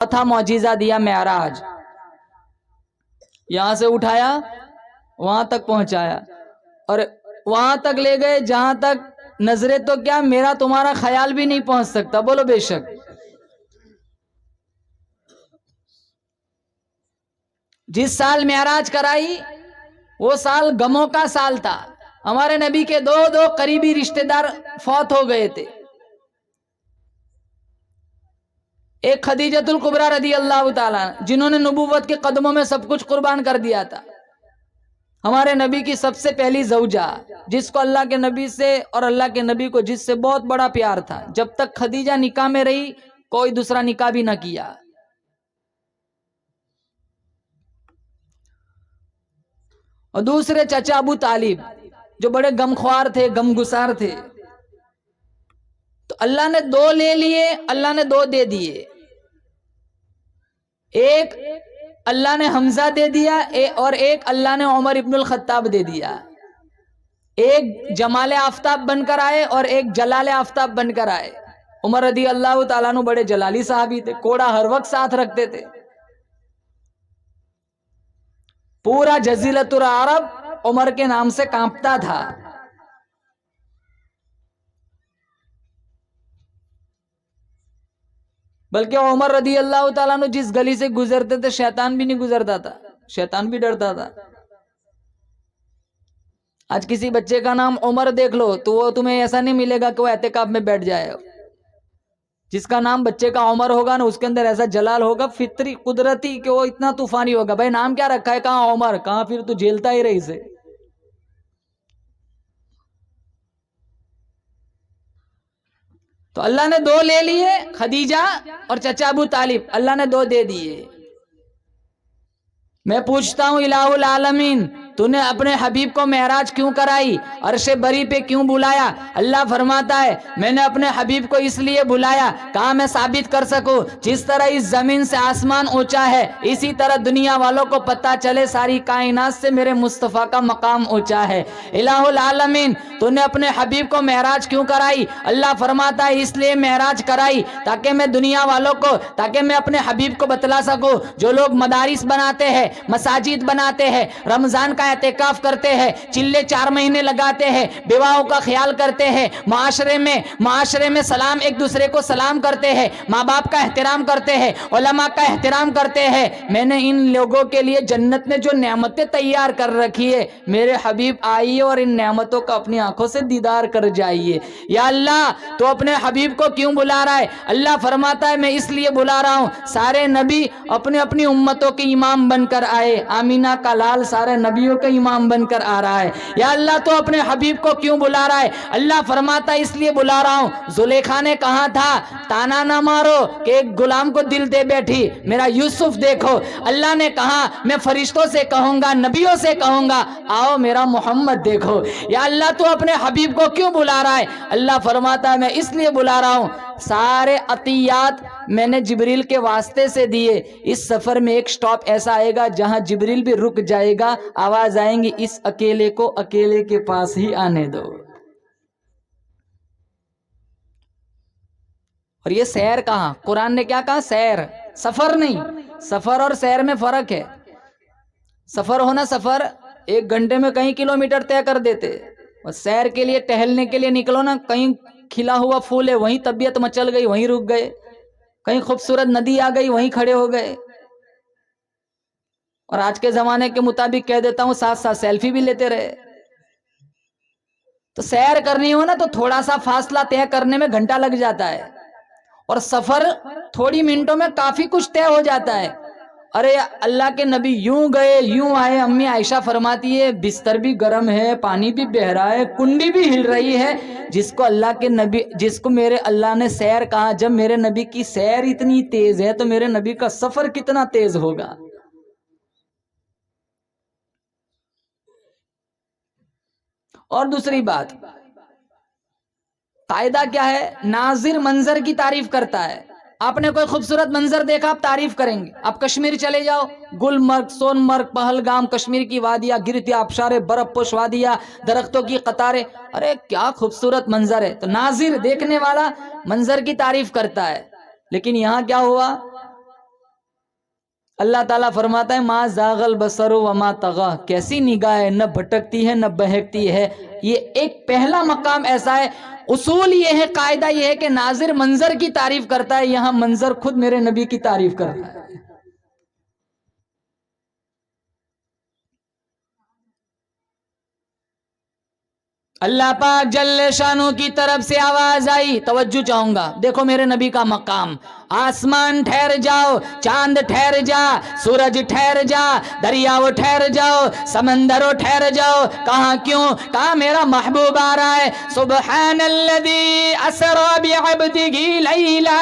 تھا معجزہ دیا معراج، یہاں سے اٹھایا وہاں تک پہنچایا، اور وہاں تک لے گئے جہاں تک نظریں تو کیا میرا تمہارا خیال بھی نہیں پہنچ سکتا، بولو بے شک۔ جس سال معراج کرائی وہ سال غموں کا سال تھا، ہمارے نبی کے دو قریبی رشتہ دار فوت ہو گئے تھے، ایک خدیجۃ الکبریٰ رضی اللہ تعالیٰ جنہوں نے نبوت کے قدموں میں سب کچھ قربان کر دیا تھا، ہمارے نبی کی سب سے پہلی زوجہ، جس کو اللہ کے نبی سے اور اللہ کے نبی کو جس سے بہت بڑا پیار تھا، جب تک خدیجہ نکاح میں رہی کوئی دوسرا نکاح بھی نہ کیا۔ اور دوسرے چچا ابو طالب جو بڑے غمخوار تھے، غمگسار تھے، تو اللہ نے دو لے لیے، اللہ نے دو دے دیے، ایک اللہ نے حمزہ دے دیا اور ایک اللہ نے عمر ابن الخطاب دے دیا، ایک جمال آفتاب بن کر آئے اور ایک جلال آفتاب بن کر آئے۔ عمر رضی اللہ تعالیٰ عنہ بڑے جلالی صحابی تھے، کوڑا ہر وقت ساتھ رکھتے تھے، پورا جزیرۃ العرب عمر کے نام سے کانپتا تھا۔ بلکہ عمر رضی اللہ تعالیٰ عنہ جس گلی سے گزرتے تھے شیطان بھی نہیں گزرتا تھا، شیطان بھی ڈرتا تھا۔ آج کسی بچے کا نام عمر دیکھ لو تو وہ تمہیں ایسا نہیں ملے گا کہ وہ اعتکاف میں بیٹھ جائے، جس کا نام بچے کا عمر ہوگا نا اس کے اندر ایسا جلال ہوگا فطری قدرتی کہ وہ اتنا طوفانی ہوگا، بھائی نام کیا رکھا ہے، کہاں عمر، کہاں پھر تو جھیلتا ہی رہی سے۔ تو اللہ نے دو لے لیے، خدیجہ اور چچا ابو طالب، اللہ نے دو دے دیے۔ میں پوچھتا ہوں الہ العالمین، تو نے اپنے حبیب کو معراج کیوں کرائی، عرش بری پہ کیوں بلایا؟ اللہ فرماتا ہے میں نے اپنے حبیب کو اس لیے بلایا کہا میں ثابت کر سکوں جس طرح اس زمین سے آسمان اونچا ہے اسی طرح دنیا والوں کو پتہ چلے ساری کائنات سے میرے مصطفیٰ کا مقام اونچا ہے۔ الہ العالمین، تو نے اپنے حبیب کو معراج کیوں کرائی؟ اللہ فرماتا ہے اس لیے معراج کرائی تاکہ میں دنیا والوں کو، تاکہ میں اپنے حبیب کو بتلا سکوں جو لوگ مدارس بناتے ہیں، مساجد بناتے ہیں، رمضان کا اعتکاف کرتے ہیں، چلے 4 مہینے لگاتے ہیں، بیواؤں کا خیال کرتے ہیں، معاشرے میں سلام ایک دوسرے کو سلام کرتے ہیں، ماں باپ کا احترام کرتے ہیں، علماء کا احترام کرتے ہیں، میں نے ان لوگوں کے لیے جنت میں جو نعمتیں تیار کر رکھی ہے، میرے حبیب آئیے اور ان نعمتوں کا اپنی آنکھوں سے دیدار کر جائیے۔ یا اللہ تو اپنے حبیب کو کیوں بلا رہا ہے؟ اللہ فرماتا ہے میں اس لیے بلا رہا ہوں سارے نبی اپنی اپنی امتوں کے امام بن کر آئے، آمینہ کا لال سارے نبیوں کے امام بن کر آ رہا ہے۔ یا اللہ تو اپنے حبیب کو کیوں بلا رہا ہے؟ اللہ فرماتا ہے اس لیے بلا رہا ہوں زلیخا نے کہا تھا تانا نہ مارو کہ ایک غلام کو دل دے بیٹھی، میرا یوسف دیکھو۔ اللہ نے کہا میں فرشتوں سے کہوں گا، نبیوں سے کہوں گا آؤ میرا محمد دیکھو۔ یا اللہ تو اپنے حبیب کو کیوں بلا رہا ہے؟ اللہ فرماتا ہے میں اس لیے بلا رہا ہوں سارے عطیات میں نے جبریل کے واسطے سے دیے، اس سفر میں ایک سٹاپ ایسا آئے گا جہاں جبریل بھی رک جائے گا، آواز آئیں گی اس اکیلے کو اکیلے کے پاس ہی آنے دو۔ اور یہ سیر کہاں؟ قرآن نے کیا کہا؟ سیر، سفر نہیں۔ سفر اور سیر میں فرق ہے۔ سفر ہونا سفر 1 گھنٹے میں کئی کلومیٹر طے کر دیتے، اور سیر کے لیے ٹہلنے کے لیے نکلو نا، کہیں کھلا ہوا پھول ہے وہیں طبیعت مچل گئی وہیں رک گئے، کہیں خوبصورت ندی آ گئی وہیں کھڑے ہو گئے۔ اور آج کے زمانے کے مطابق کہہ دیتا ہوں ساتھ ساتھ سیلفی بھی لیتے رہے۔ تو سیر کرنی ہو نا تو تھوڑا سا فاصلہ طے کرنے میں گھنٹہ لگ جاتا ہے، اور سفر تھوڑی منٹوں میں کافی کچھ طے ہو جاتا ہے۔ ارے اللہ کے نبی یوں گئے یوں آئے، امی عائشہ فرماتی ہے بستر بھی گرم ہے، پانی بھی بہہ رہا ہے، کنڈی بھی ہل رہی ہے، جس کو میرے اللہ نے سیر کہا، جب میرے نبی کی سیر اتنی تیز ہے تو میرے نبی کا سفر کتنا تیز ہوگا۔ اور دوسری بات، قاعدہ کیا ہے؟ ناظر منظر کی تعریف کرتا ہے۔ آپ نے کوئی خوبصورت منظر دیکھا آپ تعریف کریں گے۔ آپ کشمیر چلے جاؤ، گلمرگ، سونمرگ، پہلگام، کشمیر کی وادیاں، گرتی آبشاریں، برف پوش وادیاں، درختوں کی قطاریں، ارے کیا خوبصورت منظر ہے۔ تو ناظر دیکھنے والا منظر کی تعریف کرتا ہے، لیکن یہاں کیا ہوا؟ اللہ تعالیٰ فرماتا ہے ما زاغل بصر وما طغى، کیسی نگاہ ہے، نہ بھٹکتی ہے نہ بہکتی ہے. یہ ایک پہلا مقام ایسا ہے. اصول یہ ہے، قاعدہ یہ ہے کہ ناظر منظر کی تعریف کرتا ہے، یہاں منظر خود میرے نبی کی تعریف کرتا ہے. اللہ پاک جل شانو کی طرف سے آواز آئی، توجہ چاہوں گا، دیکھو میرے نبی کا مقام. آسمان ٹھہر جاؤ، چاند ٹھہر جا، سورج ٹھہر جا، دریاؤ ٹھہر جاؤ، سمندروں ٹھہر جاؤ. کہاں کیوں؟ کہاں میرا محبوب آ رہا ہے. سبحان الذی اسری بعبدہ لیلا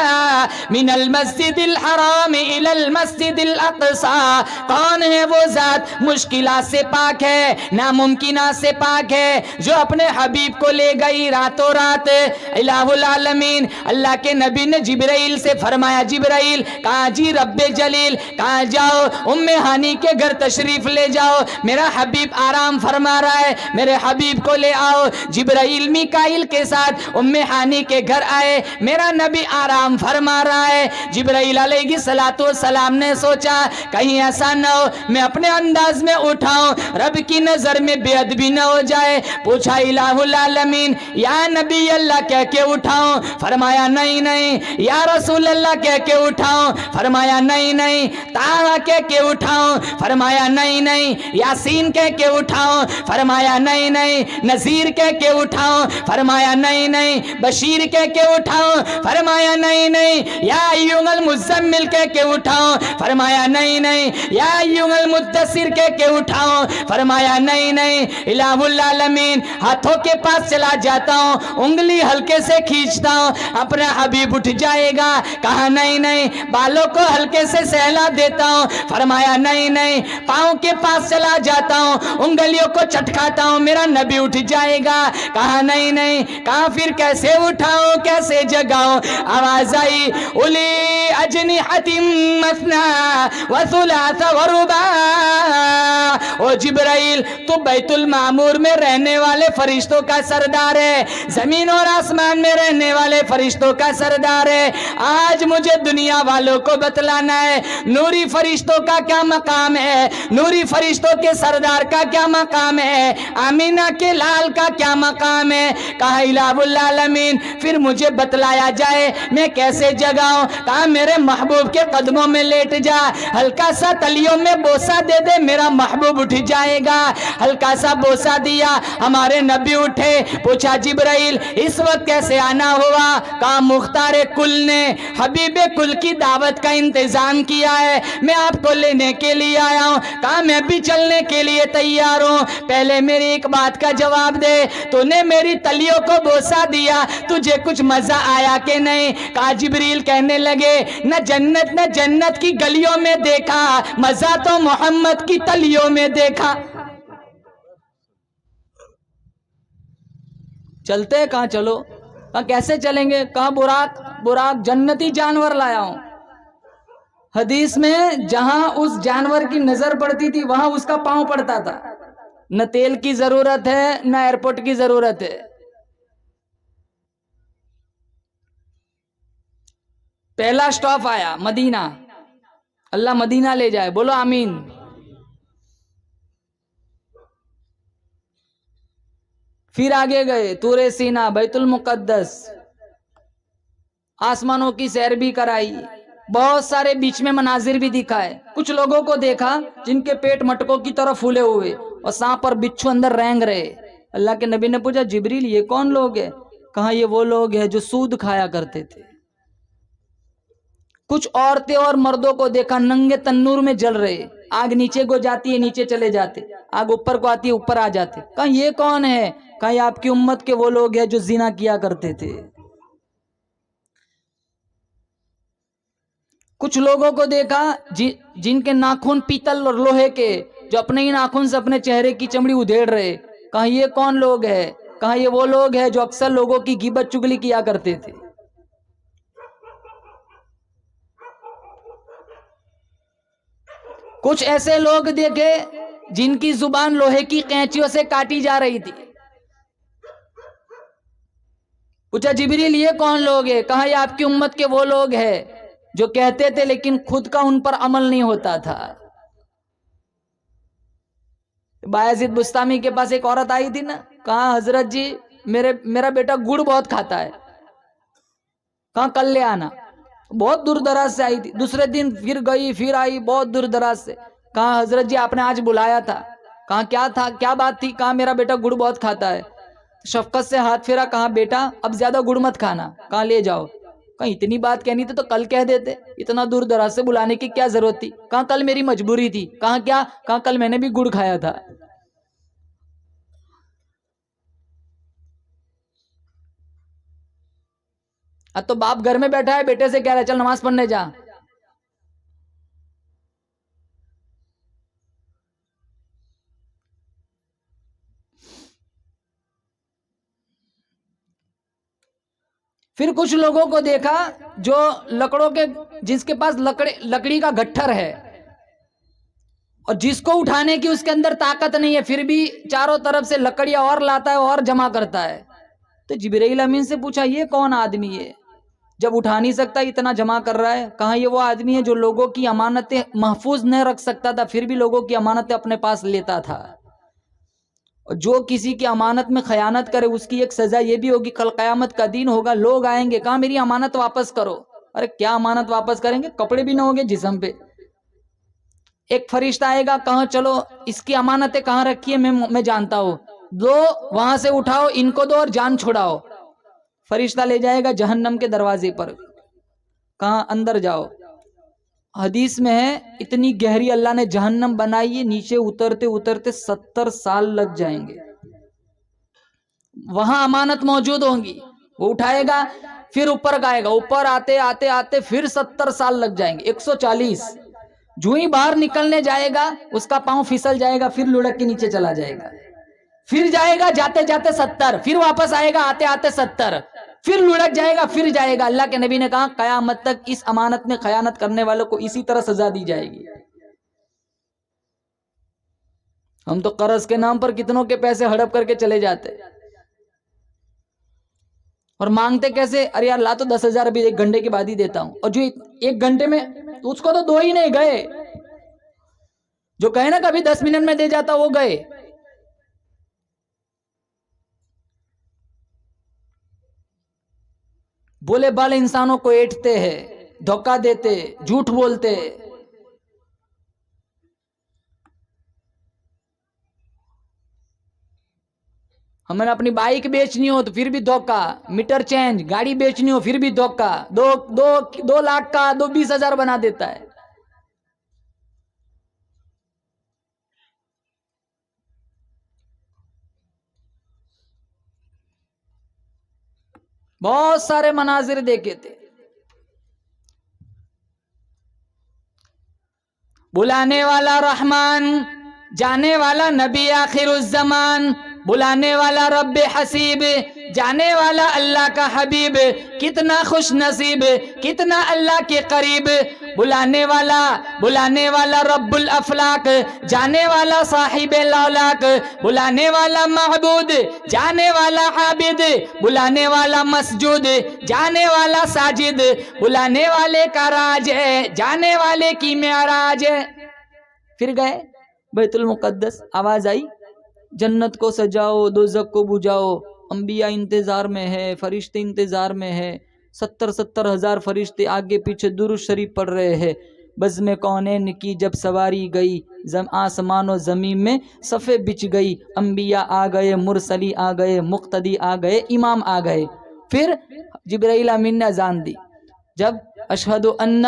من المسجد الحرام الی المسجد الاقصی. کون ہے وہ ذات مشکلات سے پاک ہے، ناممکنات سے پاک ہے، جو اپنے حبیب کو لے گئی راتوں رات الہ العالمین. اللہ کے نبی نے جبرائیل سے فرمایا، جبرائیل کہاں جی رب جلیل، کہاں جاؤ، ام ہانی کے گھر تشریف لے جاؤ، میرا حبیب آرام فرما رہا ہے، میرے حبیب کو لے آؤ. جبرائیل میکائیل کے ساتھ ام ہانی کے گھر آئے، میرا نبی آرام فرما رہا ہے. جبرائیل علیہ السلام نے سوچا کہیں ایسا نہ ہو میں اپنے انداز میں اٹھاؤں، رب کی نظر میں بے ادبی نہ ہو جائے. پوچھا الہ العالمین یا نبی اللہ کہہ کے اٹھاؤں؟ فرمایا نہیں نہیں. یا رسول اللہ کہہ کے اٹھاؤں؟ فرمایا نہیں نہیں. طٰہٰ کہہ کے اٹھاؤں؟ فرمایا نہیں نہیں. یاسین کہہ کے اٹھاؤں؟ فرمایا نہیں نہیں. نذیر کہہ کے اٹھاؤں؟ فرمایا نہیں نہیں. بشیر کہہ کے اٹھاؤں؟ فرمایا نہیں نہیں. یا ایھا المزمل کہہ کے اٹھاؤں؟ فرمایا نہیں نہیں. یا ایھا المدثر کہہ کے اٹھاؤں؟ فرمایا نہیں نہیں. الہ العالمین ہاتھوں کے پاس چلا جاتا ہوں، انگلی ہلکے سے کھینچتا ہوں، اپنا حبیب اٹھ جائے گا. کہا نہیں نہیں. بالوں کو ہلکے سے سہلا دیتا ہوں، فرمایا نہیں نہیں. پاؤں کے پاس چلا جاتا ہوں، انگلیوں کو چٹکاتا ہوں، میرا نبی اٹھ جائے گا. کہا نہیں نہیں. کہا پھر کیسے اٹھاؤں، کیسے جگاؤں؟ آواز آئی اُولی اجنحۃ مثنی وثلاث ورباع. او جبرائیل تو بیت المعمور میں رہنے والے فرشتوں کا سردار ہے، زمین اور آسمان میں رہنے والے فرشتوں کا سردار ہے. آج مجھے دنیا والوں کو بتلانا ہے نوری فرشتوں کا کیا مقام ہے، نوری فرشتوں کے سردار کا کیا مقام ہے، آمینہ کے لال کا کیا مقام ہے. کہا الہ العالمین پھر مجھے بتلایا جائے میں کیسے جگاؤں. کہا میرے محبوب کے قدموں میں لیٹ جا، ہلکا سا تلیوں میں بوسہ دے دے، میرا محبوب اٹھ جائے گا. ہلکا سا بوسہ دیا، ہمارے نبی اٹھے. پوچھا جبرائیل اس وقت کیسے آنا ہوا؟ کہا مختار کل نے، حبیب کل کی دعوت کا انتظام کیا ہے، میں آپ کو لینے کے لیے آیا ہوں. کہا میں بھی چلنے کے لیے تیار ہوں. پہلے میری ایک بات کا جواب دے، تو نے میری تلیوں کو بوسہ دیا، تجھے کچھ مزہ آیا کہ نہیں؟ کہا جبریل کہنے لگے نہ جنت کی گلیوں میں دیکھا، مزہ تو محمد کی تلیوں میں دیکھا. چلتے کہاں چلو؟ کہا کیسے چلیں گے؟ کہا براق جنتی جانور لایا ہوں. حدیث میں جہاں اس جانور کی نظر پڑتی تھی وہاں اس کا پاؤں پڑتا تھا. نہ تیل کی ضرورت ہے نہ ایئرپورٹ کی ضرورت ہے. پہلا سٹاپ آیا مدینہ، اللہ مدینہ لے جائے، بولو آمین. پھر آگے گئے طور سینا، بیت المقدس، آسمانوں کی سیر بھی کرائی، بہت سارے بیچ میں مناظر بھی دکھائے. کچھ لوگوں کو دیکھا جن کے پیٹ مٹکوں کی طرح پھولے ہوئے اور سانپ اور بچھو اندر رینگ رہے. اللہ کے نبی نے پوچھا جبریل یہ کون لوگ ہیں؟ کہا یہ وہ لوگ ہیں جو سود کھایا کرتے تھے. کچھ عورتیں اور مردوں کو دیکھا ننگے تنور میں جل رہے، آگ نیچے کو جاتی ہے نیچے چلے جاتے، آگ اوپر کو آتی ہے اوپر آ جاتے. کہا یہ کون ہے؟ کہا یہ آپ کی امت کے وہ لوگ ہیں جو زنا کیا کرتے تھے. کچھ لوگوں کو دیکھا جن کے ناخن پیتل اور لوہے کے، جو اپنے ہی ناخن سے اپنے چہرے کی چمڑی ادھیڑ رہے. کہا یہ کون لوگ ہیں؟ کہا یہ وہ لوگ ہیں جو اکثر لوگوں کی غیبت چگلی کیا کرتے تھے. کچھ ایسے لوگ دیکھے جن کی زبان لوہے کی قینچیوں سے کاٹی جا رہی تھی. پوچھا جبریل یہ کون لوگ ہیں؟ کہا یہ آپ کی امت کے وہ لوگ ہیں جو کہتے تھے لیکن خود کا ان پر عمل نہیں ہوتا تھا. بایزید بستامی کے پاس ایک عورت آئی تھی نا, کہا حضرت جی میرا بیٹا گڑ بہت کھاتا ہے, کہا کل لے آنا. بہت دور دراز سے آئی تھی. دوسرے دن پھر گئی, پھر آئی بہت دور دراز سے. کہا حضرت جی آپ نے آج بلایا تھا. کہا کیا تھا, کیا بات تھی؟ کہا میرا بیٹا گڑ بہت کھاتا ہے. شفقت سے ہاتھ پھیرا, کہا بیٹا اب زیادہ گڑ مت کھانا. کہا لے جاؤ. کہا اتنی بات کہنی تھی تو کل کہہ دیتے, اتنا دور دراز سے بلانے کی کیا ضرورت تھی؟ کہا کل میری مجبوری تھی. کہا کیا؟ کہا کل میں نے بھی گڑ کھایا تھا. اب تو باپ گھر میں بیٹھا ہے, بیٹے سے کہہ رہا ہے چل نماز پڑھنے جا. پھر کچھ لوگوں کو دیکھا جو لکڑوں کے, جس کے پاس لکڑی کا گٹھر ہے اور جس کو اٹھانے کی اس کے اندر طاقت نہیں ہے, پھر بھی چاروں طرف سے لکڑیاں اور لاتا ہے اور جمع کرتا ہے. تو جبرائیل امین سے پوچھا یہ کون آدمی ہے جب اٹھا نہیں سکتا اتنا جمع کر رہا ہے؟ کہاں یہ وہ آدمی ہے جو لوگوں کی امانتیں محفوظ نہیں رکھ سکتا تھا, پھر بھی لوگوں کی امانتیں اپنے پاس لیتا تھا. اور جو کسی کی امانت میں خیانت کرے اس کی ایک سزا یہ بھی ہوگی, کل قیامت کا دن ہوگا, لوگ آئیں گے, کہاں میری امانت واپس کرو. ارے کیا امانت واپس کریں گے؟ کپڑے بھی نہ ہوں گے جسم پہ. ایک فرشتہ آئے گا, کہاں چلو اس کی امانتیں کہاں رکھی ہے میں جانتا ہوں, دو وہاں سے اٹھاؤ, ان کو دو اور جان چھڑاؤ. فرشتہ لے جائے گا جہنم کے دروازے پر, کہاں اندر جاؤ. حدیث میں ہے اتنی گہری اللہ نے جہنم بنائی ہے, نیچے اترتے اترتے 70 سال لگ جائیں گے. وہاں امانت موجود ہوں گی, وہ اٹھائے گا پھر اوپر گائے گا, اوپر آتے آتے آتے پھر 70 سال لگ جائیں گے, 140. جو ہی باہر نکلنے جائے گا اس کا پاؤں پھسل جائے گا, پھر لڑک کے نیچے چلا جائے گا, پھر جائے گا جاتے جاتے 70, پھر واپس آئے گا آتے آتے 70, پھر لڑک جائے گا, پھر جائے گا. اللہ کے نبی نے کہا قیامت تک اس امانت میں خیانت کرنے والوں کو اسی طرح سزا دی جائے گی. ہم تو قرض کے نام پر کتنوں کے پیسے ہڑپ کر کے چلے جاتے اور مانگتے کیسے, ارے یار لا تو 10,000 ابھی 1 گھنٹے کے بعد ہی دیتا ہوں. اور جو 1 گھنٹے میں اس کو تو 2 ہی نہیں گئے, جو کہے نا کبھی 10 منٹ میں دے جاتا وہ گئے. بولے بالے انسانوں کو ایٹھتے ہیں, دھوکہ دیتے, جھوٹ بولتے. ہمیں اپنی بائک بیچنی ہو تو پھر بھی دھوکہ, میٹر چینج, گاڑی بیچنی ہو پھر بھی دھوکہ, 2 لاکھ کا 20,000 بنا دیتا ہے. بہت سارے مناظر دیکھے تھے. بلانے والا رحمان, جانے والا نبی آخر الزمان, بلانے والا رب حسیب, جانے والا اللہ کا حبیب, کتنا خوش نصیب, کتنا اللہ کے قریب. بلانے والا رب الافلاق, جانے والا صاحب لولاک, بلانے والا معبود, جانے والا عابد, بلانے والا مسجود, جانے والا ساجد, بلانے والے کا راج ہے, جانے والے کی معراج ہے. پھر گئے بیت المقدس, آواز آئی جنت کو سجاؤ دوزخ کو بجھاؤ, انبیاء انتظار میں ہے, فرشتے انتظار میں ہے, 70 ہزار فرشتے آگے پیچھے درود شریف پڑھ رہے ہیں. بزم کونین کی جب سواری گئی, آسمان و زمین میں صفے بچھ گئی, انبیاء آ گئے, مرسلی آ گئے, مقتدی آ گئے, امام آ گئے. پھر جبرائیل امین نے اذان دی, جب اشہد ان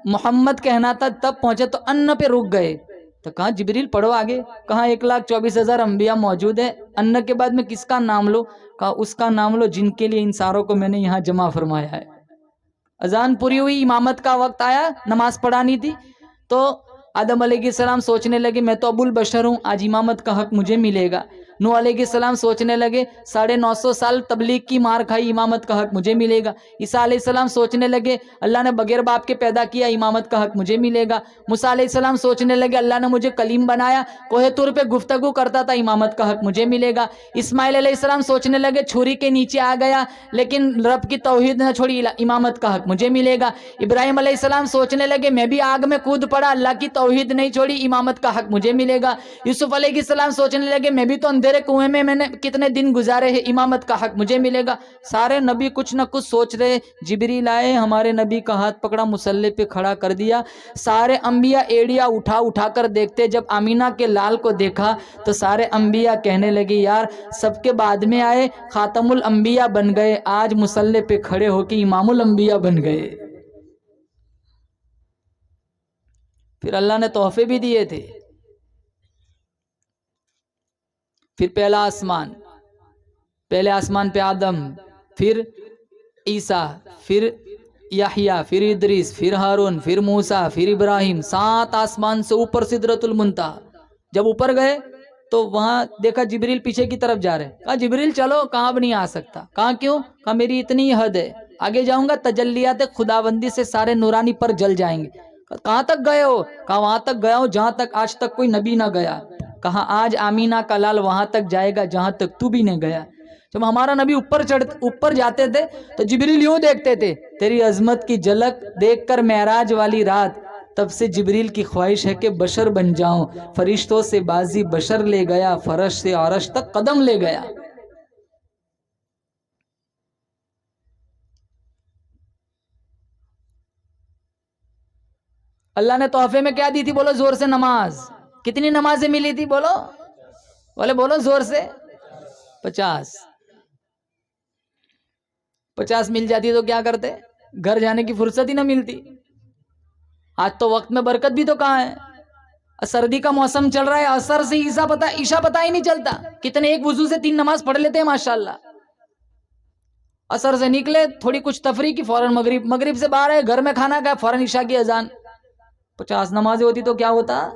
محمد کہنا تھا تب پہنچے تو ان پہ رک گئے. تو کہاں جبریل پڑھو آگے, کہاں 1,24,000 انبیاء موجود ہے, ان کے بعد میں کس کا نام لو؟ کہا اس کا نام لو جن کے لیے ان ساروں کو میں نے یہاں جمع فرمایا ہے. اذان پوری ہوئی, امامت کا وقت آیا, نماز پڑھانی تھی, تو آدم علیہ السلام سوچنے لگے میں تو ابو البشر ہوں, آج امامت کا حق مجھے ملے گا. نوح علیہ السلام سوچنے لگے 950 سال تبلیغ کی مار کھائی، امامت کا حق مجھے ملے گا۔ عیسیٰ علیہ السلام سوچنے لگے اللہ نے بغیر باپ کے پیدا کیا، امامت کا حق مجھے ملے گا۔ موسیٰ علیہ السلام سوچنے لگے اللہ نے مجھے کلیم بنایا، کوہ طور پہ گفتگو کرتا تھا، امامت کا حق مجھے ملے گا۔ اسماعیل علیہ السلام سوچنے لگے چھری کے نیچے آ گیا لیکن رب کی توحید نہ چھوڑی، امامت کا حق مجھے ملے گا۔ ابراہیم علیہ السلام سوچنے لگے میں بھی آگ میں کود پڑا، اللہ کی توحید نہیں چھوڑی، امامت کا حق مجھے ملے گا۔ یوسف علیہ السلام سوچنے لگے میں بھی تو اندھیرے کنویں میں نے کتنے دن گزارے ہیں، امامت کا حق مجھے ملے گا۔ سارے نبی کچھ نہ کچھ سوچ رہے، جبریل آئے، ہمارے نبی کا ہاتھ پکڑا، مصلی پہ کھڑا کر دیا۔ سارے انبیاء ایڑیا اٹھا اٹھا کر دیکھتے، جب آمینہ کے لال کو دیکھا تو سارے انبیاء کہنے لگے یار سب کے بعد میں آئے خاتم الانبیاء بن گئے، آج مصلی پہ کھڑے ہو کے امام الانبیاء بن گئے۔ پھر اللہ نے تحفے بھی دیے تھے۔ پھر پہلا آسمان، پہلے آسمان پہ آدم، پھر عیسیٰ، پھر یحییٰ، پھر ادریس، پھر ہارون، پھر موسیٰ، پھر ابراہیم، 7 آسمان سے اوپر سدرۃ المنتہی۔ جب اوپر گئے تو وہاں دیکھا جبریل پیچھے کی طرف جا رہے، کہا جبریل چلو، کہاں اب نہیں آ سکتا۔ کہا کیوں؟ کہا میری اتنی حد ہے، آگے جاؤں گا تجلیات خداوندی سے سارے نورانی پر جل جائیں گے۔ کہاں تک گئے ہو؟ کہا وہاں تک گیا ہوں جہاں تک آج تک کوئی نبی نہ گیا۔ کہا آج آمینہ کا لال وہاں تک جائے گا جہاں تک تو بھی نہیں گیا۔ جب ہمارا نبی اوپر جاتے تھے تو جبریل یوں دیکھتے تھے، تیری عظمت کی جھلک دیکھ کر معراج والی رات تب سے جبریل کی خواہش ہے کہ بشر بن جاؤں، فرشتوں سے بازی بشر لے گیا، فرش سے عرش تک قدم لے گیا۔ اللہ نے تحفے میں کیا دی تھی؟ بولو زور سے، نماز۔ کتنی نمازیں ملی تھی؟ بولو زور سے، 50۔ 50 مل جاتی تو کیا کرتے؟ گھر جانے کی فرصت ہی نہ ملتی۔ آج تو وقت میں برکت بھی تو کہاں ہے؟ سردی کا موسم چل رہا ہے، عصر سے عشاء پتہ ہی نہیں چلتا، کتنے ایک وضو سے 3 نماز پڑھ لیتے ہیں ماشاءاللہ۔ عصر سے نکلے، تھوڑی کچھ تفریح کی، فوراً مغرب سے باہر ہے، گھر میں کھانا کھایا، فوراً عشاء کی اذان۔ 50 نمازیں ہوتی تو کیا ہوتا؟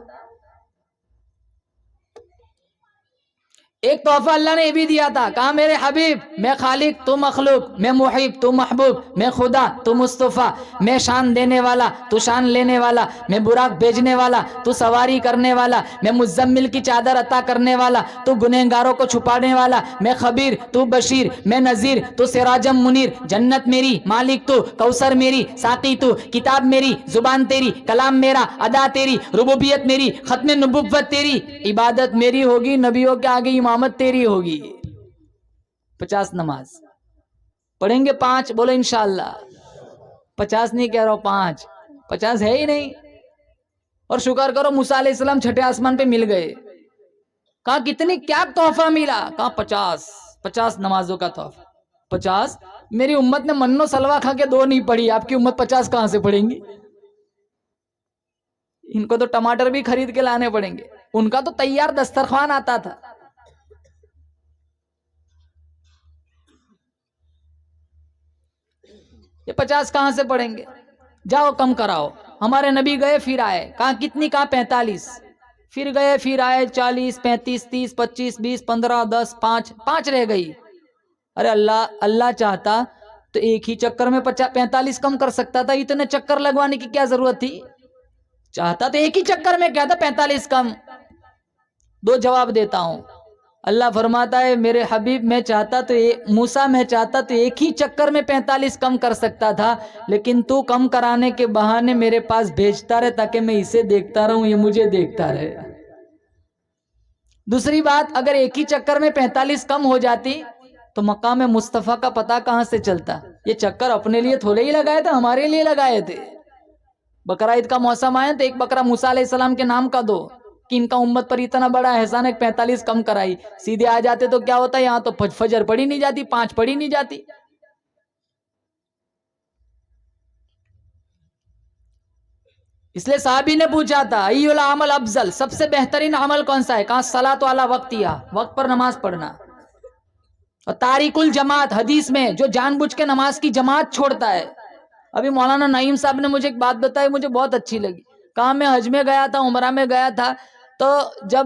ایک تحفہ اللہ نے یہ بھی دیا تھا، کہا میرے حبیب میں خالق تو مخلوق، میں محب تو محبوب، میں خدا تو مصطفیٰ، میں شان دینے والا تو شان لینے والا، میں براق بھیجنے والا تو سواری کرنے والا، میں مزمل کی چادر عطا کرنے والا تو گنہگاروں کو چھپانے والا، میں خبیر تو بشیر، میں نذیر تو سراجم منیر، جنت میری، مالک تو، کوثر میری، ساقی تو، کتاب میری، زبان تیری، کلام میرا، ادا تیری، ربوبیت میری، ختم نبوت تیری، عبادت میری ہوگی، نبیوں کے آگے امامت تیری ہوگی۔ 50 نماز پڑھیں گے، 5 بولو انشاءاللہ۔ 50 نہیں کہہ رہا ہوں، 5، 50 ہے ہی نہیں۔ اور شکر کرو موسیٰ علیہ السلام چھٹے آسمان پہ مل گئے۔ کہا کتنی کیا تحفہ ملا؟ کہا 50 نمازوں کا تحفہ۔ 50 میری امت نے منو سلوا کھا کے 2 نہیں پڑھی، آپ کی امت 50 کہاں سے پڑھیں گی؟ ان کو تو ٹماٹر بھی خرید کے لانے پڑیں گے، ان کا تو تیار دسترخوان آتا تھا۔ یہ 50 کہاں سے پڑھیں گے؟ جاؤ کم کراؤ۔ ہمارے نبی گئے پھر آئے، کہاں کتنی؟ کہاں 45۔ پھر گئے پھر آئے 40، 35، 30، 25، 20، 15، 10، 5 رہ گئی۔ ارے اللہ چاہتا تو ایک ہی چکر میں 45 کم کر سکتا تھا، اتنے چکر لگوانے کی کیا ضرورت تھی؟ چاہتا تو ایک ہی چکر میں کیا تھا 45 کم۔ 2 جواب دیتا ہوں۔ اللہ فرماتا ہے میرے حبیب میں چاہتا تو موسیٰ میں چاہتا تو ایک ہی چکر میں 45 کم کر سکتا تھا، لیکن تو کم کرانے کے بہانے میرے پاس بھیجتا رہے تاکہ میں اسے دیکھتا رہوں، یہ مجھے دیکھتا رہے۔ دوسری بات، اگر ایک ہی چکر میں 45 کم ہو جاتی تو مقام مصطفیٰ کا پتہ کہاں سے چلتا؟ یہ چکر اپنے لیے تھوڑے ہی لگائے تھے، ہمارے لیے لگائے تھے۔ بقرہ عید کا موسم آیا تو ایک بکرا موسیٰ علیہ السلام کے نام کا دو، کہ ان کا امت پر اتنا بڑا احسان ہے، 45 کم کرائی۔ سیدھے آ جاتے تو کیا ہوتا؟ یہاں تو فجر پڑھی نہیں جاتی، 5 پڑھی نہیں جاتی۔ اس لیے صحابی نے پوچھا تھا ای العمل افضل، سب سے بہترین عمل کون سا ہے؟ کہا صلاۃ علی وقتہا، وقت پر نماز پڑھنا۔ اور تاریک الجماعت، حدیث میں جو جان بوجھ کے نماز کی جماعت چھوڑتا ہے۔ ابھی مولانا نعیم صاحب نے مجھے ایک بات بتائی، مجھے بہت اچھی لگی۔ کہا میں حج میں گیا تھا، عمرہ میں گیا تھا، تو جب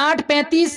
8:35